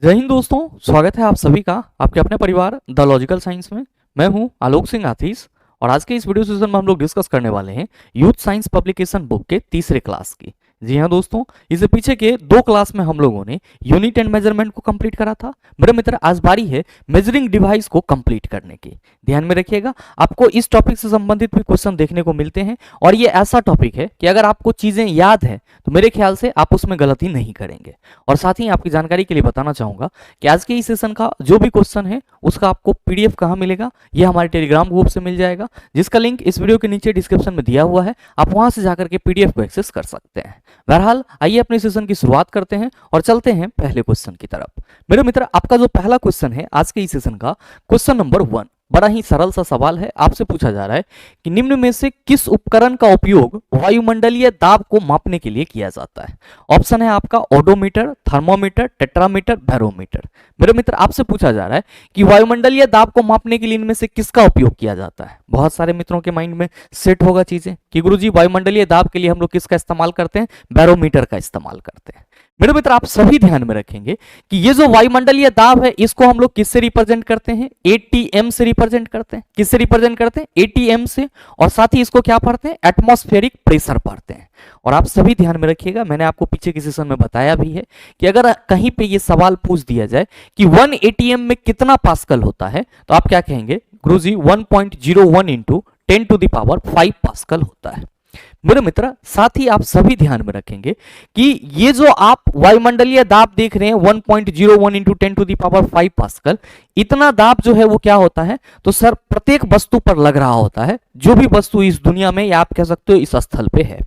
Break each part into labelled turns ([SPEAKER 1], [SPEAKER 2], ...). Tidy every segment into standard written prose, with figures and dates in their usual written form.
[SPEAKER 1] जय हिंद दोस्तों, स्वागत है आप सभी का आपके अपने परिवार द लॉजिकल साइंस में। मैं हूं आलोक सिंह आतीश और आज के इस वीडियो सेशन में हम लोग डिस्कस करने वाले हैं यूथ साइंस पब्लिकेशन बुक के तीसरे क्लास की। जी हां दोस्तों, इससे पीछे के दो क्लास में हम लोगों ने यूनिट एंड मेजरमेंट को कंप्लीट करा था। मेरे मित्र, आज बारी है मेजरिंग डिवाइस को कंप्लीट करने की। ध्यान में रखिएगा, आपको इस टॉपिक से संबंधित भी क्वेश्चन देखने को मिलते हैं और ये ऐसा टॉपिक है कि अगर आपको चीजें याद है तो मेरे ख्याल से आप उसमें गलती नहीं करेंगे। और साथ ही आपकी जानकारी के लिए बताना चाहूंगा कि आज के इस सेशन का जो भी क्वेश्चन है उसका आपको पीडीएफ कहाँ मिलेगा, ये हमारे टेलीग्राम ग्रुप से मिल जाएगा, जिसका लिंक इस वीडियो के नीचे डिस्क्रिप्शन में दिया हुआ है। आप वहां से जाकर के पीडीएफ को एक्सेस कर सकते हैं। बहरहाल आइए अपने सेशन की शुरुआत करते हैं और चलते हैं पहले क्वेश्चन की तरफ। मेरे मित्र, आपका जो पहला क्वेश्चन है आज के इस सेशन का, क्वेश्चन नंबर 1, बड़ा ही सरल सा सवाल है। आपसे पूछा जा रहा है कि निम्न में से किस उपकरण का उपयोग वायुमंडलीय दाब को मापने के लिए किया जाता है। ऑप्शन है आपका ओडोमीटर, थर्मोमीटर, टेट्रामीटर, बैरोमीटर। मेरे मित्र, आपसे पूछा जा रहा है कि वायुमंडलीय दाब को मापने के लिए इनमें से किसका उपयोग किया जाता है। बहुत सारे मित्रों के माइंड में सेट होगा चीजें कि गुरुजी वायुमंडलीय दाब के लिए हम लोग किसका इस्तेमाल करते हैं, बैरोमीटर का इस्तेमाल करते हैं। मेरे मित्र, आप सभी ध्यान में रखेंगे कि ये जो वायुमंडलीय दाब है इसको हम लोग किससे रिप्रेजेंट करते हैं, एटीएम से रिप्रेजेंट करते हैं। किससे रिप्रेजेंट करते हैं, एटीएम से। और साथ ही इसको क्या पढ़ते हैं, एटमॉस्फेरिक प्रेशर पढ़ते हैं। और आप सभी ध्यान में रखिएगा, मैंने आपको पीछे की सेशन में बताया भी है कि अगर कहीं पे ये सवाल पूछ दिया जाए कि 1 एटीएम में कितना पास्कल होता है तो आप क्या कहेंगे, गुरुजी 1.01 इंटू 10⁵ पास्कल होता है। मेरे मित्र, साथ ही आप सभी ध्यान में रखेंगे कि ये जो आप वायुमंडलीय दाब देख रहे हैं 1.01 इंटू 10⁵ पास्कल, इतना दाब जो है वो क्या होता है, तो सर प्रत्येक वस्तु पर लग रहा होता है, जो भी वस्तु इस दुनिया में या आप कह सकते हो इस स्थल पे है।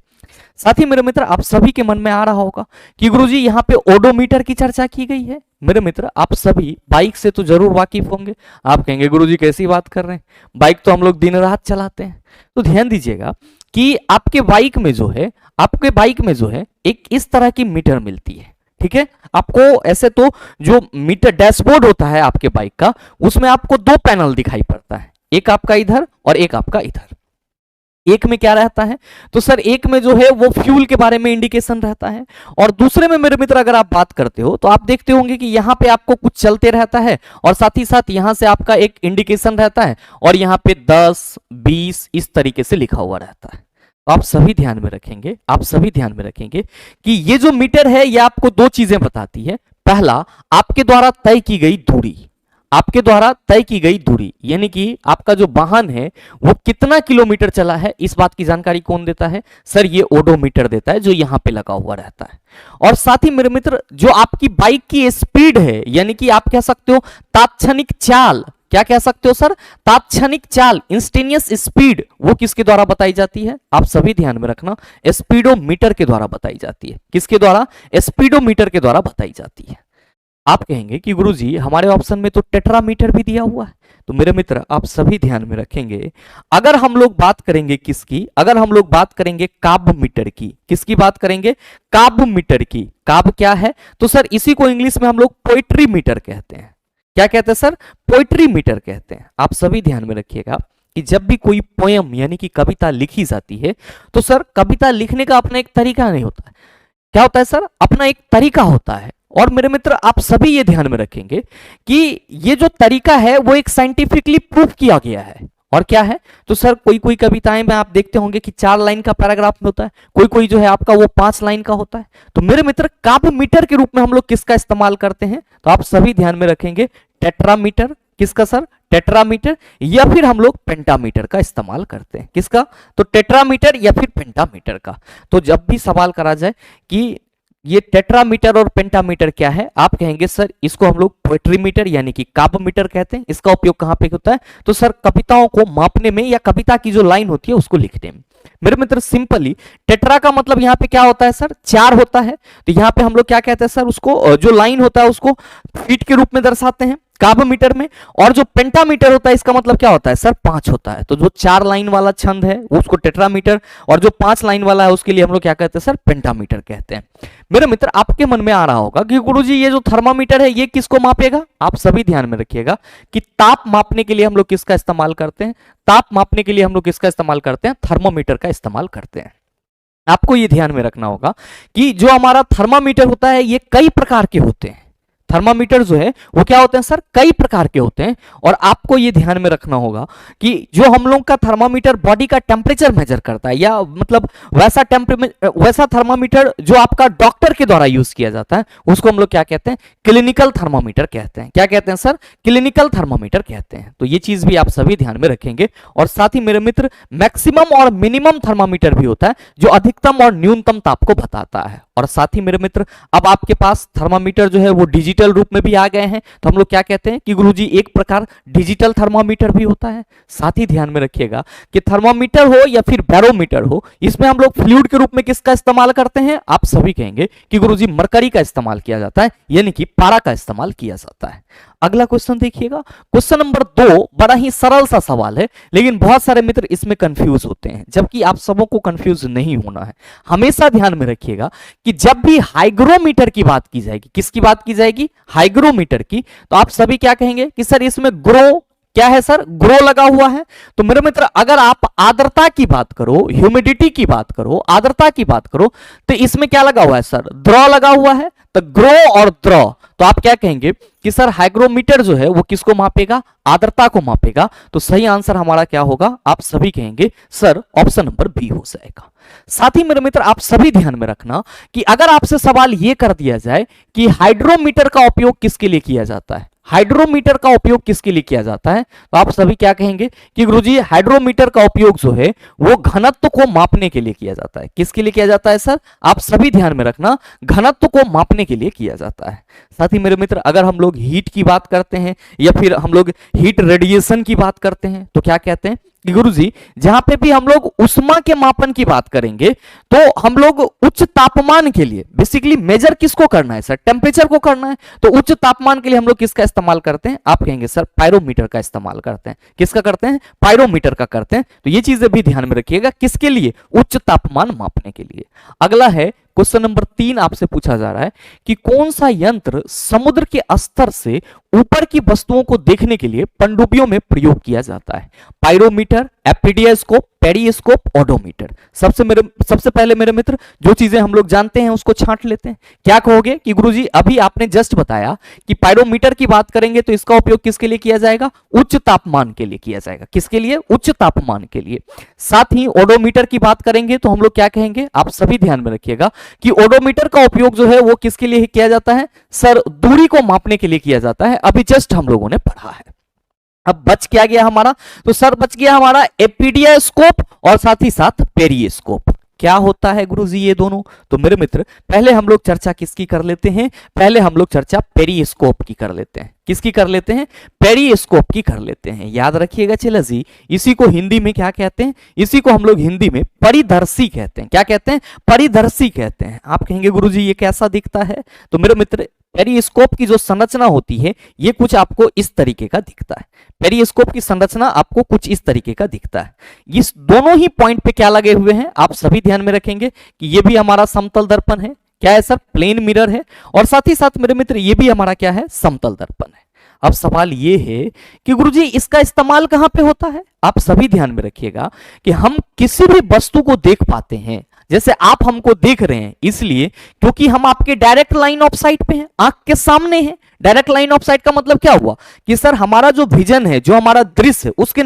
[SPEAKER 1] साथ ही मेरे मित्र, आप सभी के मन में आ रहा होगा कि गुरुजी यहाँ पे ओडोमीटर की चर्चा की गई है। मेरे मित्र, आप सभी बाइक से तो जरूर वाकिफ होंगे। आप कहेंगे गुरुजी कैसी बात कर रहे हैं, बाइक तो हम लोग दिन रात चलाते हैं। तो ध्यान दीजिएगा कि आपके बाइक में जो है एक इस तरह की मीटर मिलती है। ठीक है, आपको ऐसे तो जो मीटर डैशबोर्ड होता है आपके बाइक का, उसमें आपको दो पैनल दिखाई पड़ता है, एक आपका इधर और एक आपका इधर। एक में क्या रहता है, तो सर एक में जो है वो फ्यूल के बारे में इंडिकेशन रहता है, और दूसरे में मेरे मित्र अगर आप बात करते हो तो आप देखते होंगे कि यहाँ पे आपको कुछ चलते रहता है और साथ ही साथ यहाँ से आपका एक इंडिकेशन रहता है और यहाँ पे 10, 20 इस तरीके से लिखा हुआ रहता है। आप सभी ध्यान में रखेंगे कि ये जो मीटर है ये आपको दो चीजें बताती है। पहला, आपके द्वारा तय की गई दूरी, यानी कि आपका जो वाहन है वो कितना किलोमीटर चला है, इस बात की जानकारी कौन देता है, सर ये ओडोमीटर देता है, जो यहां पे लगा हुआ रहता है। और साथ ही मेरे मित्र, जो आपकी बाइक की स्पीड है, यानी कि आप कह सकते हो तात्क्षणिक चाल, क्या कह सकते हो सर, तात्क्षणिक चाल, इंस्टेनियस स्पीड, वो किसके द्वारा बताई जाती है, आप सभी ध्यान में रखना, स्पीडोमीटर के द्वारा बताई जाती है। किसके द्वारा, स्पीडोमीटर के द्वारा बताई जाती है। आप कहेंगे कि गुरुजी हमारे ऑप्शन में तो टेट्रामीटर भी दिया हुआ है। तो मेरे मित्र, आप सभी ध्यान में रखेंगे, अगर हम लोग बात करेंगे किसकी, अगर हम लोग बात करेंगे काबमीटर की, किसकी बात करेंगे, काबमीटर की। काब क्या है, तो सर इसी को इंग्लिश में हम लोग पोएट्री मीटर कहते हैं। क्या कहते हैं सर, पोएट्री मीटर कहते हैं। आप सभी ध्यान में रखिएगा कि जब भी कोई पोयम यानी कि कविता लिखी जाती है तो सर कविता लिखने का अपना एक तरीका नहीं होता है। क्या होता है सर, अपना एक तरीका होता है। और मेरे मित्र, आप सभी ये ध्यान में रखेंगे कि ये जो तरीका है वो एक साइंटिफिकली प्रूफ किया गया है। और क्या है, तो सर कोई कोई कविताएं में आप देखते होंगे कि 4 लाइन का पैराग्राफ में होता है, कोई कोई जो है आपका वो 5 लाइन का होता है। तो मेरे मित्र, काबमीटर के रूप में हम लोग किसका इस्तेमाल करते हैं, तो आप सभी ध्यान में रखेंगे टेट्रामीटर। किसका सर, टेट्रामीटर, या फिर हम लोग पेंटामीटर का इस्तेमाल करते हैं। किसका, तो टेट्रामीटर या फिर पेंटामीटर का। तो जब भी सवाल करा जाए कि ये टेट्रामीटर और पेंटामीटर क्या है, आप कहेंगे सर इसको हम लोग पोएट्री मीटर यानी कि काबमीटर कहते हैं। इसका उपयोग कहां पे होता है, तो सर कविताओं को मापने में या कविता की जो लाइन होती है उसको लिखने में। मेरे मित्र, सिंपली टेट्रा का मतलब यहाँ पे क्या होता है सर, 4 होता है। तो यहाँ पे हम लोग क्या कहते हैं सर, उसको जो लाइन होता है उसको फीट के रूप में दर्शाते हैं काबमीटर में। और जो पेंटामीटर होता है इसका मतलब क्या होता है सर, 5 होता है। तो जो 4 लाइन वाला छंद है उसको टेट्रामीटर, और जो 5 लाइन वाला है उसके लिए हम लोग क्या कहते हैं सर, पेंटामीटर कहते हैं। मेरे मित्र, आपके मन में आ रहा होगा कि गुरुजी ये जो थर्मामीटर है ये किसको मापेगा। आप सभी ध्यान में रखिएगा कि ताप मापने के लिए हम लोग किसका इस्तेमाल करते हैं, ताप मापने के लिए हम लोग किसका इस्तेमाल करते हैं, थर्मोमीटर का इस्तेमाल करते हैं। आपको ये ध्यान में रखना होगा कि जो हमारा थर्मामीटर होता है ये कई प्रकार के होते हैं। थर्मामीटर जो है वो क्या होते हैं सर, कई प्रकार के होते हैं। और आपको ये ध्यान में रखना होगा कि जो हम लोग का थर्मामीटर बॉडी का टेम्परेचर मेजर करता है, या मतलब वैसा थर्मामीटर जो आपका डॉक्टर के द्वारा यूज किया जाता है, उसको हम लोग क्या कहते हैं, क्लिनिकल थर्मामीटर कहते हैं। क्या कहते हैं सर, क्लिनिकल थर्मामीटर कहते हैं। तो ये चीज भी आप सभी ध्यान में रखेंगे। और साथ ही मेरे मित्र मैक्सिमम और मिनिमम थर्मामीटर भी होता है जो अधिकतम और न्यूनतम ताप को बताता है। और साथ ही मेरे मित्र अब आपके पास थर्मामीटर जो है वो डिजिटल रूप में भी आ गए हैं, तो हम लोग क्या कहते हैं कि गुरुजी एक प्रकार डिजिटल थर्मामीटर भी होता है। साथ ही ध्यान में रखिएगा कि थर्मामीटर हो या फिर बैरोमीटर हो, इसमें हम लोग फ्लूइड के रूप में किसका इस्तेमाल करते हैं, आप सभी कहेंगे कि गुरुजी मरकरी का इस्तेमाल किया जाता है, यानी कि पारा का इस्तेमाल किया जाता है। अगला क्वेश्चन देखिएगा, क्वेश्चन नंबर 2 बड़ा ही सरल सा सवाल है, लेकिन बहुत सारे मित्र इसमें कंफ्यूज होते हैं, जबकि आप सबों को कंफ्यूज नहीं होना है। हमेशा ध्यान में रखिएगा कि जब भी हाइग्रोमीटर की बात की जाएगी, किसकी बात की जाएगी, हाइग्रोमीटर की, तो आप सभी क्या कहेंगे कि सर इसमें ग्रो क्या है सर, ग्रो लगा हुआ है। तो मेरे मित्र अगर आप आर्द्रता की बात करो, ह्यूमिडिटी की बात करो, आर्द्रता की बात करो, तो इसमें क्या लगा हुआ है सर, द्रव लगा हुआ है। तो ग्रो और द्रव, तो आप क्या कहेंगे कि सर हाइग्रोमीटर जो है वो किसको मापेगा, आर्द्रता को मापेगा। तो सही आंसर हमारा क्या होगा, आप सभी कहेंगे सर ऑप्शन नंबर बी हो जाएगा। साथ ही मेरे मित्र आप सभी ध्यान में रखना कि अगर आपसे सवाल यह कर दिया जाए कि हाइड्रोमीटर का उपयोग किसके लिए किया जाता है, हाइड्रोमीटर का उपयोग किसके लिए किया जाता है, तो आप सभी क्या कहेंगे कि गुरुजी हाइड्रोमीटर का उपयोग जो है वो घनत्व को मापने के लिए किया जाता है। किसके लिए किया जाता है सर, आप सभी ध्यान में रखना, घनत्व को मापने के लिए किया जाता है। साथ ही मेरे मित्र अगर हम लोग हीट की बात करते हैं या फिर हम लोग हीट रेडिएशन की बात करते हैं, तो क्या कहते हैं कि गुरुजी जहां पे भी हम लोग उष्मा के मापन की बात करेंगे, तो हम लोग उच्च तापमान के लिए बेसिकली मेजर किसको करना है सर, टेम्परेचर को करना है। तो उच्च तापमान के लिए हम लोग किसका इस्तेमाल करते हैं, आप कहेंगे सर पायरोमीटर का इस्तेमाल करते हैं। किसका करते हैं, पायरोमीटर का करते हैं। तो ये चीजें भी ध्यान में रखिएगा, किसके लिए, उच्च तापमान मापने के लिए। अगला है क्वेश्चन नंबर 3 आपसे पूछा जा रहा है कि कौन सा यंत्र समुद्र के स्तर से ऊपर की वस्तुओं को देखने के लिए पनडुब्बियों में प्रयोग किया जाता है। Pyrometer, epidiascope, periscope, odometer. सबसे पहले मेरे मित्र जो चीजें हम लोग जानते हैं उसको छांट लेते हैं। क्या कहोगे कि गुरुजी अभी आपने जस्ट बताया कि पायरोमीटर की बात करेंगे तो इसका उपयोग किसके लिए किया जाएगा, उच्च तापमान के लिए किया जाएगा। किसके लिए, उच्च तापमान के लिए। साथ ही ओडोमीटर की बात करेंगे तो हम लोग क्या कहेंगे, आप सभी ध्यान में रखिएगा कि ओडोमीटर का उपयोग जो है वो किसके लिए किया जाता है सर, दूरी को मापने के लिए किया जाता है। अभी जस्ट हम लोगों ने पढ़ा है। अब बच क्या गया हमारा, तो सर बच गया हमारा एपीडियास्कोप और साथ ही साथ पेरिस्कोप। क्या होता है गुरुजी ये दोनों, तो मेरे मित्र पहले हम लोग चर्चा किसकी कर लेते हैं, पहले हम लोग चर्चा पेरिस्कोप की कर लेते हैं। किसकी कर लेते हैं, पेरिस्कोप की कर लेते हैं। याद रखिएगा चला जी, इसी को हिंदी में क्या कहते हैं, इसी को हम लोग हिंदी में परिदर्शी कहते हैं। क्या कहते हैं, परिदर्शी कहते हैं। आप कहेंगे गुरुजी ये कैसा दिखता है, तो मेरे मित्र पेरिस्कोप की जो संरचना होती है ये कुछ आपको इस तरीके का दिखता है। पेरिस्कोप की संरचना आपको कुछ इस तरीके का दिखता है। इस दोनों ही पॉइंट पे क्या लगे हुए हैं, आप सभी ध्यान में रखेंगे कि ये भी हमारा समतल दर्पण है, क्या है सर, प्लेन मिरर है, और साथ ही साथ मेरे मित्र ये भी हमारा क्या है, समतल दर्पण है। अब सवाल ये है कि गुरुजी इसका इस्तेमाल कहां पे होता है। आप सभी ध्यान में रखिएगा कि हम किसी भी वस्तु को देख पाते हैं, जैसे आप हमको देख रहे हैं इसलिए क्योंकि हम आपके डायरेक्ट लाइन ऑफ साइट पे हैं, आंख के सामने हैं। डायरेक्ट लाइन ऑफ साइट का मतलब क्या हुआ कि सर हमारा जो विजन है, जो हमारा दृश्य है, उसके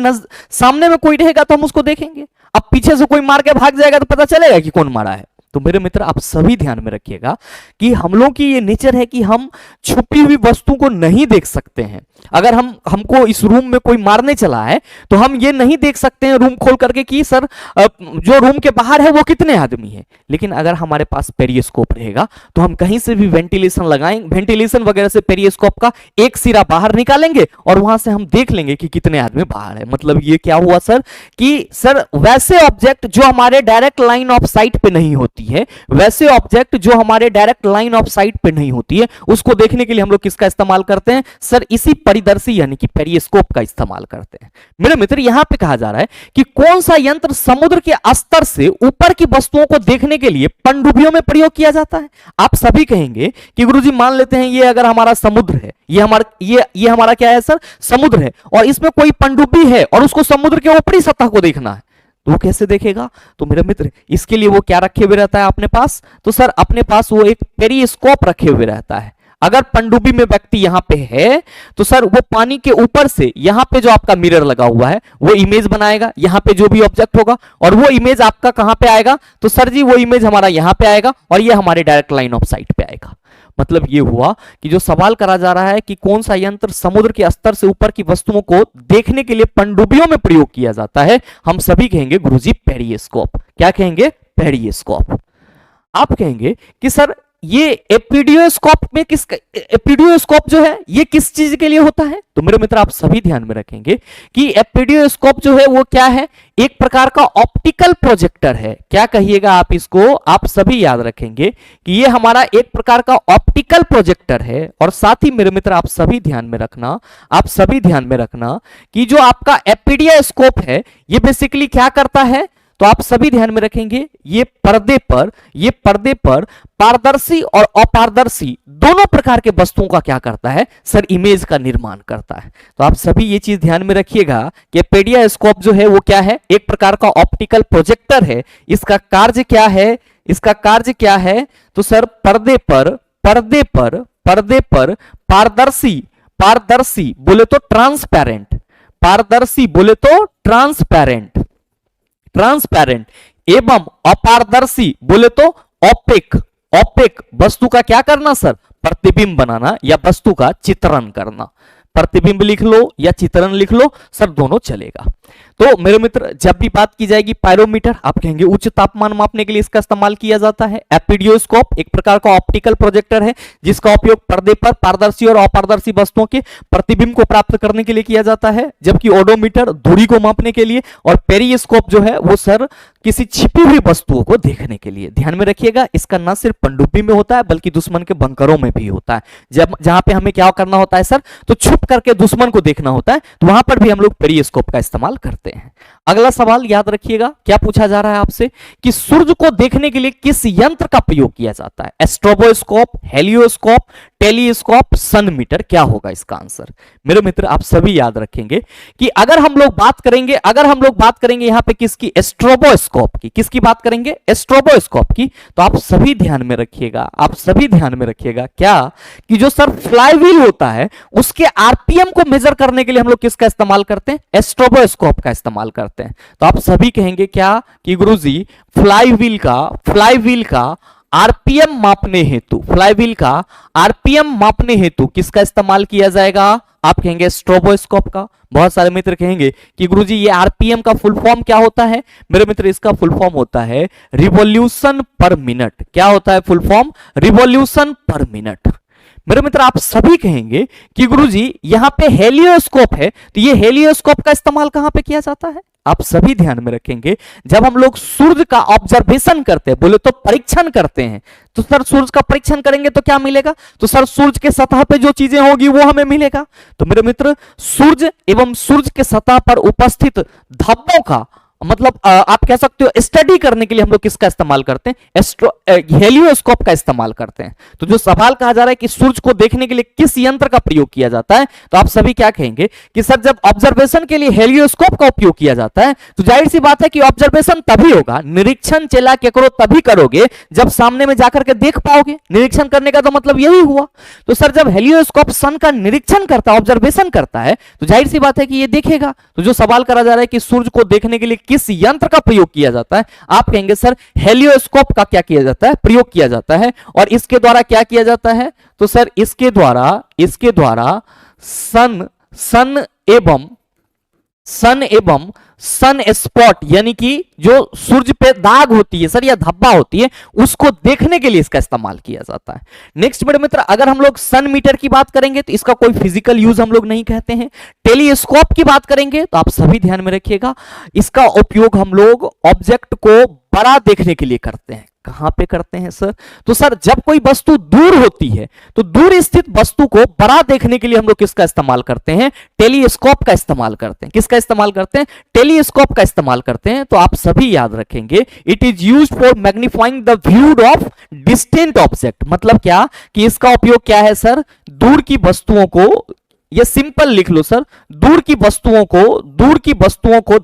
[SPEAKER 1] सामने में कोई रहेगा तो हम उसको देखेंगे। अब पीछे से कोई मार के भाग जाएगा तो पता चलेगा कि कौन मारा है। तो मेरे मित्र आप सभी ध्यान में रखिएगा कि हम लोग की ये नेचर है कि हम छुपी हुई वस्तु को नहीं देख सकते हैं। अगर हमको इस रूम में कोई मारने चला है तो हम ये नहीं देख सकते हैं रूम खोल करके कि सर जो रूम के बाहर है वो कितने आदमी है। लेकिन अगर हमारे पास पेरिस्कोप रहेगा तो हम कहीं से भी वेंटिलेशन लगाएंगे, वेंटिलेशन वगैरह से पेरिस्कोप का एक सिरा बाहर निकालेंगे और वहां से हम देख लेंगे कि कितने आदमी बाहर है। मतलब ये क्या हुआ सर कि सर वैसे ऑब्जेक्ट जो हमारे डायरेक्ट लाइन ऑफ साइट पे नहीं होती है, वैसे ऑब्जेक्ट जो हमारे डायरेक्ट लाइन ऑफ साइट पे नहीं होती है, उसको देखने के लिए हम लोग किसका इस्तेमाल करते हैं सर, इसी परिदर्शी यानी कि पेरिस्कोप का इस्तेमाल करते हैं। मेरे मित्र यहां पे कहा जा रहा है कि कौन सा यंत्र समुद्र के स्तर से ऊपर की वस्तुओं को देखने के लिए पनडुब्बियों में प्रयोग किया जाता है। आप सभी कहेंगे कि गुरुजी मान लेते हैं ये अगर हमारा समुद्र है, ये हमारा क्या है सर, समुद्र है, और इसमें कोई पनडुब्बी है और उसको समुद्र के ऊपरी सतह को देखना है, तो वो कैसे देखेगा। तो मेरे मित्र इसके लिए वो क्या रखे हुए रहता है अपने पास, तो सर अपने पास वो एक पेरिस्कोप रखे हुए रहता है। अगर पनडुब्बी में व्यक्ति यहां पे है तो सर वो पानी के ऊपर से यहां पे जो आपका मिरर लगा हुआ है वो इमेज बनाएगा, यहां पे जो भी ऑब्जेक्ट होगा, और वो इमेज आपका कहां पे आएगा, तो सर जी वो इमेज हमारा यहां पे आएगा और ये हमारे डायरेक्ट लाइन ऑफ साइट पे आएगा। मतलब ये हुआ कि जो सवाल करा जा रहा है कि कौन सा यंत्र समुद्र के स्तर से ऊपर की वस्तुओं को देखने के लिए पनडुब्बियों में प्रयोग किया जाता है, हम सभी कहेंगे गुरुजी पेरिस्कोप। क्या कहेंगे? पेरिस्कोप। आप कहेंगे कि सर ये एपिडियोस्कोप में एपिडियोस्कोप जो है ये किस चीज के लिए होता है? तो मेरे मित्र आप सभी ध्यान में रखेंगे कि एपिडियोस्कोप जो है वो क्या है, एक प्रकार का ऑप्टिकल प्रोजेक्टर है। क्या कहिएगा आप इसको? आप सभी याद रखेंगे कि ये हमारा एक प्रकार का ऑप्टिकल प्रोजेक्टर है। और साथ ही मेरे मित्र आप सभी ध्यान में रखना, आप सभी ध्यान में रखना कि जो आपका एपिडियोस्कोप है ये बेसिकली क्या करता है, तो आप सभी ध्यान में रखेंगे ये पर्दे पर पारदर्शी और अपारदर्शी दोनों प्रकार के वस्तुओं का क्या करता है सर, इमेज का निर्माण करता है। तो आप सभी ये चीज ध्यान में रखिएगा कि पेरिस्कोप जो है वो क्या है, एक प्रकार का ऑप्टिकल प्रोजेक्टर है। इसका कार्य क्या है, इसका कार्य क्या है, तो सर पर्दे पर पारदर्शी बोले तो ट्रांसपेरेंट, पारदर्शी बोले तो ट्रांसपेरेंट एवं अपारदर्शी बोले तो ओपेक वस्तु का क्या करना सर, प्रतिबिंब बनाना या वस्तु का चित्रण करना। प्रतिबिंब लिख लो या चित्रण लिख लो सर, दोनों चलेगा। तो मेरे मित्र जब भी बात की जाएगी पायरोमीटर, आप कहेंगे उच्च तापमान मापने के लिए इसका इस्तेमाल किया जाता है। एपिडियोस्कोप एक प्रकार का ऑप्टिकल प्रोजेक्टर है जिसका उपयोग पर्दे पर पारदर्शी और अपारदर्शी वस्तुओं के प्रतिबिंब को प्राप्त करने के लिए किया जाता है, जबकि ओडोमीटर दूरी को मापने के लिए, और पेरिस्कोप जो है वो सर किसी छिपी हुई वस्तुओं को देखने के लिए। ध्यान में रखिएगा इसका न सिर्फ पनडुब्बी में होता है बल्कि दुश्मन के बंकरों में भी होता है। जब जहां पे हमें क्या करना होता है सर, तो छुप करके दुश्मन को देखना होता है, तो वहां पर भी हम लोग पेरिस्कोप का इस्तेमाल करते हैं। अगला सवाल याद रखिएगा, क्या पूछा जा रहा है आपसे कि सूर्य को देखने के लिए किस यंत्र का प्रयोग किया जाता है? एस्ट्रोबोस्कोप, हेलियोस्कोप, टेलीस्कोप, सन मीटर। क्या होगा इसका आंसर? मेरे मित्र आप सभी याद रखेंगे कि अगर हम लोग बात करेंगे यहां पे किसकी, एस्ट्रोबोस्कोप की। किसकी बात करेंगे? एस्ट्रोबोस्कोप की। तो आप सभी ध्यान में रखिएगा, क्या कि जो सर फ्लाईव्हील होता है उसके आरपीएम को मेजर करने के लिए हम लोग किसका इस्तेमाल करते हैं? एस्ट्रोबोस्कोप का इस्तेमाल करते हैं। तो आप सभी कहेंगे क्या कि गुरुजी फ्लाईव्हील का आरपीएम मापने हेतु किसका इस्तेमाल किया जाएगा? आप कहेंगे स्ट्रोबोस्कोप का। बहुत सारे मित्र कहेंगे कि गुरुजी ये आरपीएम का फुल फॉर्म क्या होता है? मेरे मित्र इसका फुल फॉर्म होता है रिवॉल्यूशन पर मिनट। क्या होता है फुल फॉर्म? रिवॉल्यूशन पर मिनट। मेरे मित्र आप सभी कहेंगे कि गुरुजी यहां पे हेलियोस्कोप है, तो ये हेलियोस्कोप का इस्तेमाल कहां पे किया जाता है? आप सभी ध्यान में रखेंगे जब हम लोग सूर्य का ऑब्जर्वेशन करते हैं, बोले तो परीक्षण करते हैं, तो सर सूर्य का परीक्षण करेंगे तो क्या मिलेगा? तो सर सूर्य के सतह पे जो चीजें होगी वो हमें मिलेगा। तो मेरे मित्र सूर्य एवं सूर्य के सतह पर उपस्थित धब्बों का मतलब आप कह सकते हो स्टडी करने के लिए हम लोग किसका इस्तेमाल करते हैं? हेलियोस्कोप का इस्तेमाल करते हैं। तो जो सवाल कहा जा रहा है कि सूर्य को देखने के लिए किस यंत्र का प्रयोग किया जाता है, तो आप सभी क्या कहेंगे कि सर जब ऑब्जर्वेशन के लिए हेलियोस्कोप का उपयोग किया जाता है तो जाहिर सी बात है कि ऑब्जर्वेशन तभी होगा, निरीक्षण चेला के करो तभी करोगे जब सामने में जाकर के देख पाओगे। निरीक्षण करने का तो मतलब यही हुआ। तो सर जब हेलियोस्कोप सन का निरीक्षण करता है, ऑब्जर्वेशन करता है, तो जाहिर सी बात है कि ये देखेगा। तो जो सवाल करा जा रहा है कि सूर्य को देखने के लिए किस यंत्र का प्रयोग किया जाता है, आप कहेंगे सर हेलियोस्कोप का क्या किया जाता है? प्रयोग किया जाता है। और इसके द्वारा क्या किया जाता है? तो सर इसके द्वारा सन एवं सन स्पॉट यानी कि जो सूर्य पे दाग होती है सर या धब्बा होती है उसको देखने के लिए इसका इस्तेमाल किया जाता है। नेक्स्ट मेरे मित्र अगर हम लोग सन मीटर की बात करेंगे तो इसका कोई फिजिकल यूज हम लोग नहीं कहते हैं। टेलीस्कोप की बात करेंगे तो आप सभी ध्यान में रखिएगा इसका उपयोग हम लोग ऑब्जेक्ट को बड़ा देखने के लिए करते हैं। कहां पे करते हैं सर? तो सर जब कोई वस्तु दूर होती है तो दूर स्थित वस्तु को बड़ा देखने के लिए हम लोग किसका इस्तेमाल करते हैं? टेलीस्कोप का इस्तेमाल करते हैं। किसका इस्तेमाल करते हैं? टेलीस्कोप का इस्तेमाल करते हैं। तो आप सभी याद रखेंगे it is used for magnifying the view of distant object. मतलब क्या कि इसका उपयोग क्या है सर? दूर की वस्तुओं को, ये सिंपल लिख लो सर, दूर की वस्तुओं को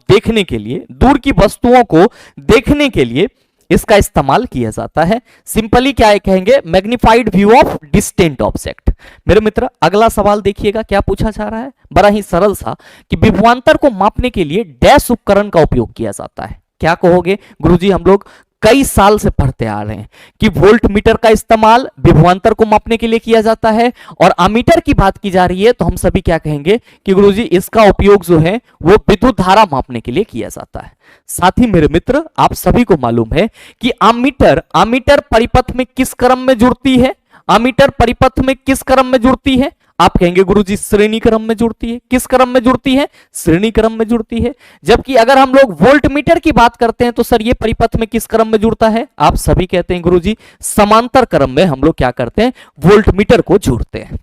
[SPEAKER 1] देखने के लिए इसका इस्तेमाल किया जाता है। सिंपली क्या कहेंगे, magnified view of distant object. मेरे मित्र अगला सवाल देखिएगा क्या पूछा जा रहा है, बड़ा ही सरल सा, कि विभवांतर को मापने के लिए डैश उपकरण का उपयोग किया जाता है। क्या कहोगे गुरुजी, हम लोग कई साल से पढ़ते आ रहे हैं कि वोल्ट मीटर का इस्तेमाल विभवांतर को मापने के लिए किया जाता है, और अमीटर की बात की जा रही है तो हम सभी क्या कहेंगे कि गुरुजी इसका उपयोग जो है वो विद्युत धारा मापने के लिए किया जाता है। साथ ही मेरे मित्र आप सभी को मालूम है कि अमीटर परिपथ में किस क्रम में जुड़ती है, अमीटर परिपथ में किस क्रम में जुड़ती है? आप कहेंगे गुरुजी श्रेणी क्रम में जुड़ती है। किस क्रम में जुड़ती है? श्रेणी क्रम में जुड़ती है। जबकि अगर हम लोग वोल्ट मीटर की बात करते हैं तो सर ये परिपथ में किस क्रम में जुड़ता है? आप सभी कहते हैं गुरुजी समांतर क्रम में हम लोग क्या करते हैं, वोल्ट मीटर को जोड़ते हैं।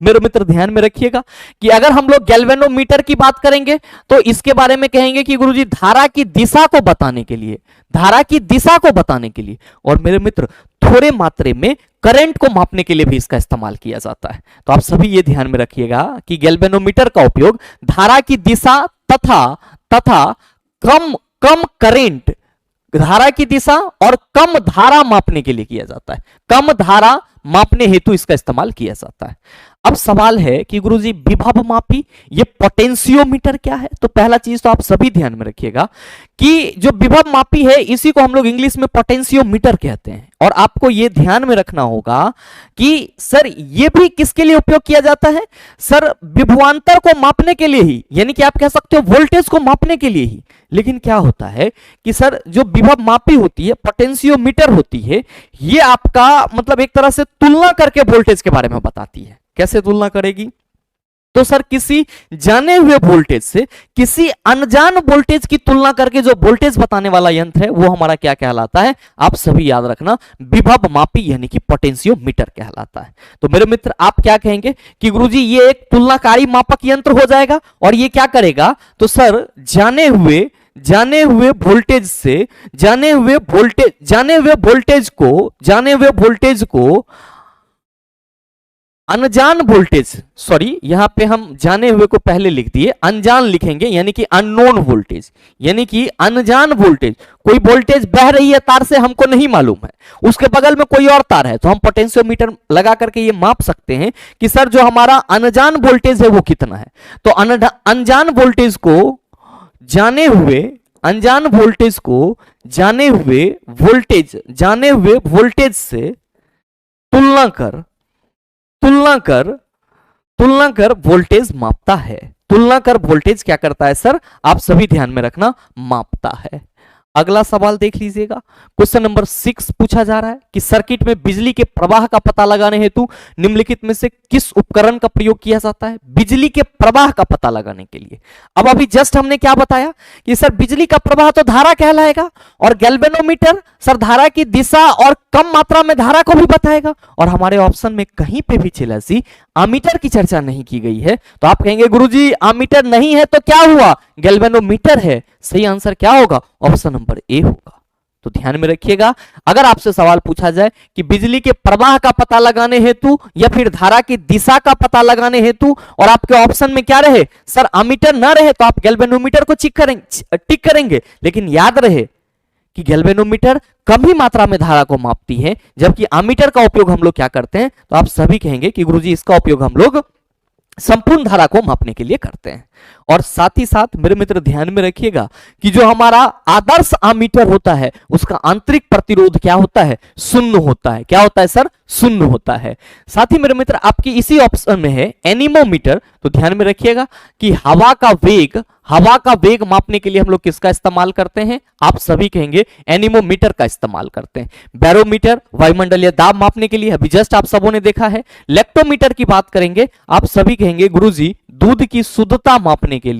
[SPEAKER 1] मेरे मित्र ध्यान में रखिएगा कि अगर हम लोग गैल्वेनोमीटर की बात करेंगे तो इसके बारे में कहेंगे कि गुरुजी धारा की दिशा को बताने के लिए, धारा की दिशा को बताने के लिए, और मेरे मित्र थोड़े मात्रे में करंट को मापने के लिए भी इसका इस्तेमाल किया जाता है। तो आप सभी ये ध्यान में रखिएगा कि गैल्वेनोमीटर का उपयोग धारा की दिशा तथा कम करंट, धारा की दिशा और कम धारा मापने के लिए किया जाता है। कम धारा मापने हेतु इसका इस्तेमाल किया जाता है। अब सवाल है कि गुरुजी विभव मापी, ये पोटेंशियोमीटर क्या है? तो पहला चीज तो आप सभी ध्यान में रखिएगा कि जो विभव मापी है इसी को हम लोग इंग्लिश में पोटेंशियोमीटर कहते हैं। और आपको ये ध्यान में रखना होगा कि सर ये भी किसके लिए उपयोग किया जाता है? सर विभवांतर को मापने के लिए ही, यानी कि आप कह सकते हो वोल्टेज को मापने के लिए ही। लेकिन क्या होता है कि सर जो विभव मापी होती है, पोटेंशियोमीटर होती है, ये आपका मतलब एक तरह से तुलना करके वोल्टेज के बारे में बताती है। कैसे तुलना करेगी? तो सर किसी जाने हुए वोल्टेज से किसी अनजान वोल्टेज की तुलना करके जो वोल्टेज बताने वाला यंत्र है वो हमारा क्या कहलाता है? आप सभी याद रखना, विभव मापी यानी कि पोटेंशियोमीटर कहलाता है। तो मेरे मित्र आप क्या कहेंगे कि गुरुजी ये एक तुलनाकारी मापक यंत्र हो जाएगा, और ये क्या करेगा? तो सर जाने हुए वोल्टेज को अनजान वोल्टेज, सॉरी यहां पे हम जाने हुए को पहले लिख दिए, अनजान लिखेंगे यानी कि अननोन वोल्टेज, यानी कि अनजान वोल्टेज। कोई वोल्टेज बह रही है तार से, हमको नहीं मालूम है, उसके बगल में कोई और तार है, तो हम पोटेंशियोमीटर लगा करके ये माप सकते हैं कि सर जो हमारा अनजान वोल्टेज है वो कितना है। तो अनजान वोल्टेज को जाने हुए वोल्टेज से तुलना कर वोल्टेज मापता है। तुलना कर वोल्टेज क्या करता है सर? आप सभी ध्यान में रखना, मापता है। अगला सवाल देख लीजिएगा, क्वेश्चन नंबर 6 पूछा जा रहा है कि सर्किट में बिजली के प्रवाह का पता लगाने हेतु निम्नलिखित में से किस उपकरण का प्रयोग किया जाता है? बिजली के प्रवाह का पता लगाने के लिए। अब अभी जस्ट हमने क्या बताया कि सर बिजली का प्रवाह तो धारा कहलाएगा, और गैल्वेनोमीटर सर धारा की दिशा और कम मात्रा में धारा को भी बताएगा। और हमारे ऑप्शन में कहीं पे भी चिल्लासी अमीटर की चर्चा नहीं की गई है। तो आप कहेंगे गुरुजी अमीटर नहीं है तो क्या हुआ? गैल्वेनोमीटर है। सही आंसर क्या होगा? ऑप्शन नंबर ए होगा। तो ध्यान में रखिएगा, अगर आपसे सवाल पूछा जाए कि बिजली के प्रवाह का पता लगाने हेतु या फिर धारा की दिशा का पता लगाने हेतु, और आपके ऑप्शन में क्या रहे सर अमीटर ना रहे, तो आप गैल्वेनोमीटर को टिक करेंगे। लेकिन याद रहे कि गैल्वेनोमीटर कम ही मात्रा में धारा को मापती है, जबकि अमीटर का उपयोग हम लोग क्या करते हैं? तो आप सभी कहेंगे कि गुरुजी इसका उपयोग हम लोग संपूर्ण धारा को मापने के लिए करते हैं। और साथ ही साथ मेरे मित्र ध्यान में रखिएगा कि जो हमारा आदर्श अमीटर होता है उसका आंतरिक प्रतिरोध क्या होता है? शून्य होता है। क्या होता है सर? शून्य होता है। साथ ही मेरे मित्र आपकी इसी ऑप्शन में है एनीमोमीटर। तो ध्यान में रखिएगा कि हवा का वेग मापने के लिए हम लोग किसका इस्तेमाल करते हैं? आप सभी कहेंगे एनीमोमीटर का इस्तेमाल करते हैं। बैरोमीटर वायुमंडलीय दाब मापने के लिए, अभी जस्ट आप सबों ने देखा है। लेक्टोमीटर की बात करेंगे, आप सभी कहेंगे गुरुजी दूध की शुद्धता मापने के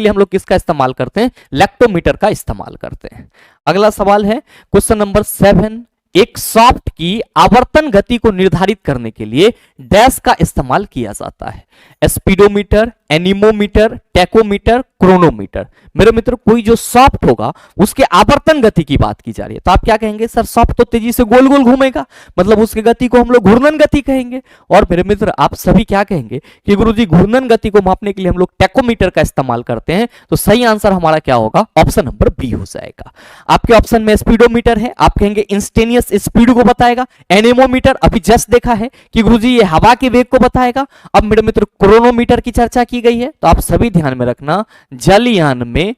[SPEAKER 1] लिए हम लोग किसका इस्तेमाल करते हैं? लेक्टोमीटर का इस्तेमाल करते हैं। अगला सवाल है क्वेश्चन नंबर 7, एक शाफ्ट की आवर्तन गति को निर्धारित करने के लिए डैश का इस्तेमाल किया जाता है। Speedometer, anemometer, tachometer, chronometer. मेरे मित्र कोई जो सॉफ्ट होगा उसके आवर्तन गति की बात की जा रही है, तो आप क्या कहेंगे सर सॉफ्ट तो तेजी से गोल गोल घूमेगा, मतलब उसकी गति को हम लोग घूर्णन गति कहेंगे। और मेरे मित्र आप सभी क्या कहेंगे कि गुरुजी घूर्णन गति को मापने के लिए हम लोग टेकोमीटर का इस्तेमाल करते हैं, तो सही आंसर हमारा क्या होगा, ऑप्शन नंबर बी हो जाएगा। आपके ऑप्शन में स्पीडोमीटर है, आप कहेंगे इंस्टेनियस स्पीड को बताएगा। एनेमोमीटर अभी जस्ट देखा है कि गुरुजी ये हवा के वेग को बताएगा। अब मेरे मित्र क्रोनोमीटर की चर्चा की गई है, तो आप सभी ध्यान में रखना, जलयान में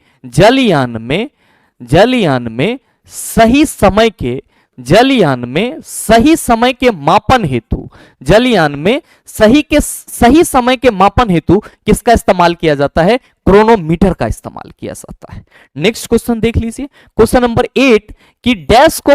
[SPEAKER 1] सही समय के मापन हेतु, जलयान में सही समय के मापन हेतु किसका इस्तेमाल किया जाता है, क्रोनोमीटर का इस्तेमाल किया जाता है। नेक्स्ट क्वेश्चन देख लीजिए, क्वेश्चन नंबर 8 कि डैश को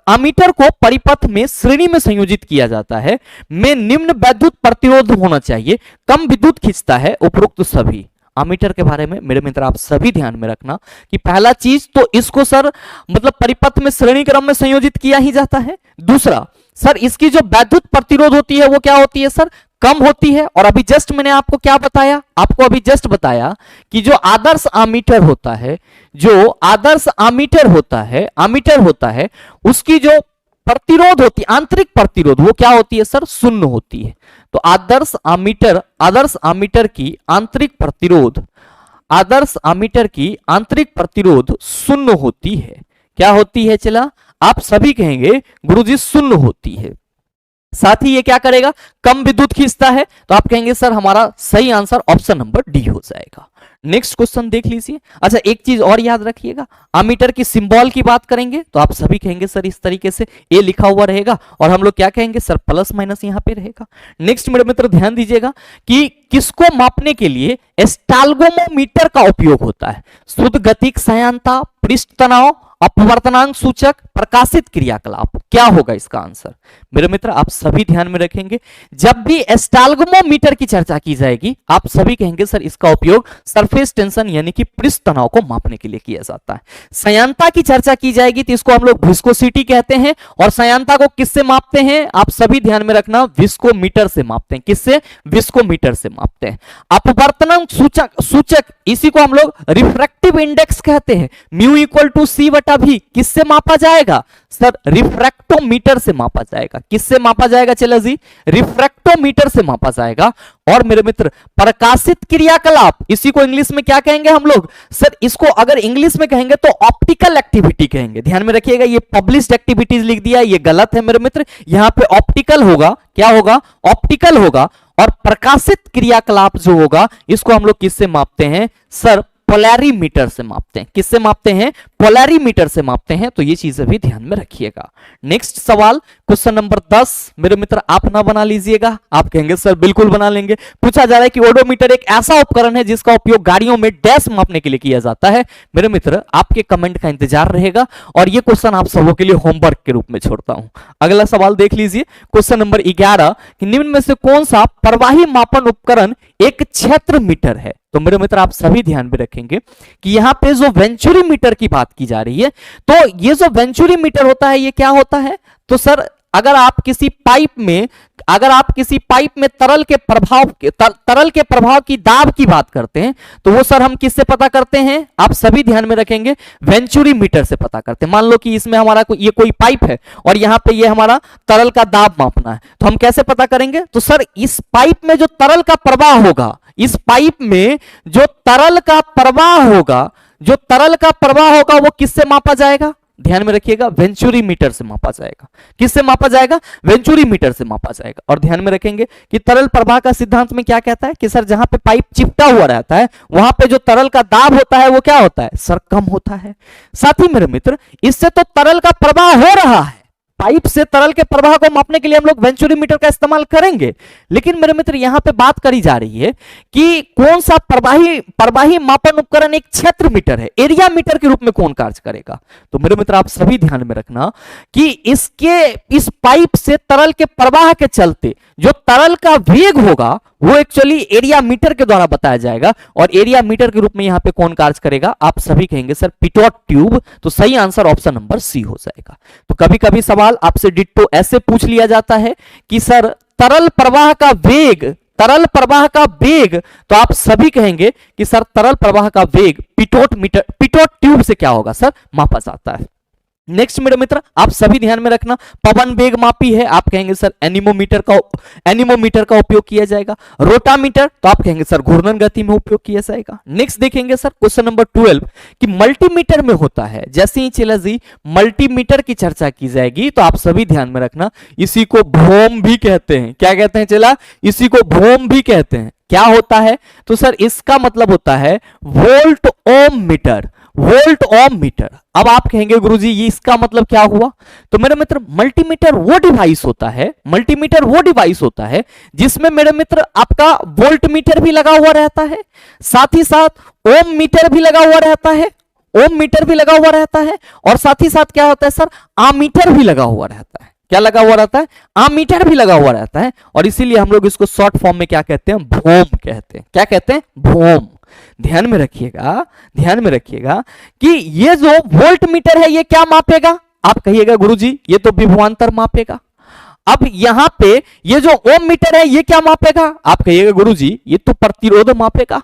[SPEAKER 1] अमीटर को परिपथ में श्रेणी में संयोजित किया जाता है, में निम्न विद्युत प्रतिरोध होना चाहिए, कम विद्युत खींचता है उपरोक्त सभी। अमीटर के बारे में मेरे मित्र आप सभी ध्यान में रखना कि पहला चीज तो इसको सर मतलब परिपथ में श्रेणी क्रम में संयोजित किया ही जाता है। दूसरा सर इसकी जो विद्युत प्रतिरोध होती है वो क्या होती है सर, कम होती है। और अभी जस्ट मैंने आपको क्या बताया, आपको अभी जस्ट बताया कि जो आदर्श अमीटर होता है उसकी जो प्रतिरोध होती है, आंतरिक प्रतिरोध, वो क्या होती है सर, शून्य होती है। तो आदर्श अमीटर की आंतरिक प्रतिरोध शून्य होती है। क्या होती है, चला आप सभी कहेंगे गुरुजी शून्य होती है। साथ ही ये क्या करेगा, कम विद्युत खींचता है, तो आप कहेंगे सर हमारा सही आंसर ऑप्शन नंबर डी हो जाएगा। नेक्स्ट क्वेश्चन देख लीजिए। अच्छा एक चीज और याद रखिएगा, अमीटर की सिंबल की बात करेंगे तो आप सभी कहेंगे सर इस तरीके से ए लिखा हुआ रहेगा, और हम लोग क्या कहेंगे सर प्लस माइनस यहां पे रहेगा। नेक्स्ट मेरे मित्र ध्यान दीजिएगा कि किसको मापने के लिए स्टाल्गोमीटर का उपयोग होता है, शुद्ध गतिक सयांता, पृष्ठ तनाव, अपवर्तनांक सूचक, प्रकाशित क्रियाकलाप। क्या होगा इसका आंसर, मेरे मित्र आप सभी ध्यान में रखेंगे, जब भी स्टाल्गोमीटर की चर्चा की जाएगी आप सभी कहेंगे सर इसका उपयोग सरफेस टेंशन यानी कि पृष्ठ तनाव को मापने के लिए किया जाता है। सयांता की चर्चा की जाएगी तो इसको हम लोग विस्कोसिटी कहते हैं, और सयांता को किससे मापते हैं, आप सभी ध्यान में रखना, विस्कोमीटर से मापते हैं। किससे, विस्कोमीटर से मापते हैं। अपवर्तनांक सूचक इसी को हम लोग रिफ्रैक्टिव इंडेक्स कहते हैं। म्यू इक्वल टू सी बटा भी किससे मापा जाएगा सर, रिफ्रैक्टोमीटर से मापा जाएगा। किससे मापा जाएगा चला जी, रिफ्रैक्टोमीटर से मापा जाएगा। और मेरे मित्र प्रकाशित क्रियाकलाप, इसी को इंग्लिश में क्या कहेंगे हम लोग सर, इसको अगर इंग्लिश में कहेंगे तो ऑप्टिकल एक्टिविटी कहेंगे। ध्यान में रखिएगा, ये पब्लिश्ड एक्टिविटीज लिख दिया, ये गलत है मेरे मित्र, यहां पे ऑप्टिकल होगा। क्या होगा, ऑप्टिकल होगा। और प्रकाशित क्रियाकलाप जो होगा इसको हम लोग किससे मापते हैं सर, पोलैरीमीटर से मापते हैं। किससे मापते हैं, पोलैरीमीटर से मापते हैं। तो ये चीजें भी ध्यान में रखिएगा। नेक्स्ट सवाल क्वेश्चन नंबर 10, मेरे मित्र आप ना बना लीजिएगा, आप कहेंगे सर बिल्कुल बना लेंगे। पूछा जा रहा है कि ओडोमीटर एक ऐसा उपकरण है जिसका उपयोग गाड़ियों में डैश मापने के लिए किया जाता है। मेरे मित्र आपके कमेंट का इंतजार रहेगा, और ये क्वेश्चन आप सबों के लिए होमवर्क के रूप में छोड़ता हूं। अगला सवाल देख लीजिए, क्वेश्चन नंबर 11 कि निम्न में से कौन सा प्रवाही मापन उपकरण एक क्षेत्र मीटर है। तो मेरे मित्र आप सभी ध्यान में रखेंगे कि यहां पे जो वेंचुरी मीटर की बात की जा रही है, तो ये जो वेंचुरी मीटर होता है ये क्या होता है, तो सर अगर आप किसी पाइप में तरल के प्रभाव की दाब की बात करते हैं तो वो सर हम किससे पता करते हैं, आप सभी ध्यान में रखेंगे, वेंचुरी मीटर से पता करते हैं। मान लो कि इसमें हमारा ये कोई पाइप है और यहां पे ये हमारा तरल का दाब मापना है, तो हम कैसे पता करेंगे, तो सर इस पाइप में जो तरल का प्रवाह होगा, इस पाइप में जो तरल का प्रवाह होगा वो किससे मापा जाएगा, ध्यान में रखिएगा, वेंचुरी मीटर से मापा जाएगा। किससे मापा जाएगा, वेंचुरी मीटर से मापा जाएगा। और ध्यान में रखेंगे कि तरल प्रवाह का सिद्धांत में क्या कहता है कि सर जहां पे पाइप चिपटा हुआ रहता है वहां पे जो तरल का दाब होता है वो क्या होता है सर, कम होता है। साथ ही मेरे मित्र इससे तो तरल का प्रवाह हो रहा है, पाइप से तरल के प्रवाह को मापने के लिए हम लोग वेंचुरी मीटर का इस्तेमाल करेंगे, लेकिन मेरे मित्र यहां पे बात करी जा रही है कि कौन सा प्रवाही मापन उपकरण एक क्षेत्र मीटर है, एरिया मीटर के रूप में कौन कार्य करेगा। तो मेरे मित्र आप सभी ध्यान में रखना कि इस पाइप से तरल के प्रवाह के चलते जो तरल का वेग होगा वो एक्चुअली एरिया मीटर के द्वारा बताया जाएगा, और एरिया मीटर के रूप में यहां पे कौन कार्य करेगा, आप सभी कहेंगे सर पिटोट ट्यूब। तो सही आंसर ऑप्शन नंबर सी हो जाएगा। तो कभी कभी सवाल आपसे डिट्टो ऐसे पूछ लिया जाता है कि सर तरल प्रवाह का वेग तरल प्रवाह का वेग, तो आप सभी कहेंगे कि सर तरल प्रवाह का वेग पिटोट ट्यूब से क्या होगा सर, मापा जाता है। नेक्स्ट मेरे मित्र आप सभी ध्यान में रखना, पवन वेग मापी है, आप कहेंगे सर एनीमोमीटर का उपयोग किया जाएगा। रोटामीटर, तो आप कहेंगे सर घूर्णन गति में उपयोग किया जाएगा। नेक्स्ट देखेंगे सर क्वेश्चन नंबर 12 कि मल्टीमीटर में होता है। जैसे ही चला जी मल्टीमीटर की चर्चा की जाएगी तो आप सभी ध्यान में रखना, इसी को भोम भी कहते हैं। क्या कहते हैं चला, इसी को भोम भी कहते हैं। क्या होता है, तो सर इसका मतलब होता है volt ohm metre, volt ohm metre. अब आप कहेंगे गुरुजी ये इसका मतलब क्या हुआ, तो मेरे मित्र मल्टीमीटर वो डिवाइस होता है, मल्टीमीटर वो डिवाइस होता है जिसमें मेरे मित्र आपका वोल्ट मीटर भी लगा हुआ रहता है, साथ ही साथ ओम मीटर भी लगा हुआ रहता है, ओम मीटर भी लगा हुआ रहता है, और साथ ही साथ क्या होता है सर, आमीटर भी लगा हुआ रहता है। क्या लगा हुआ रहता है, आमीटर भी लगा हुआ रहता है, और इसीलिए हम लोग इसको शॉर्ट फॉर्म में क्या कहते हैं, भोम कहते हैं। क्या कहते हैं, भोम। ध्यान में रखिएगा, ध्यान में रखिएगा कि ये जो वोल्ट मीटर है ये क्या मापेगा, आप कहिएगा गुरुजी ये तो विभवांतर मापेगा। अब यहां पे ये जो ओम मीटर है ये क्या मापेगा, आप कहिएगा गुरुजी ये तो प्रतिरोध मापेगा।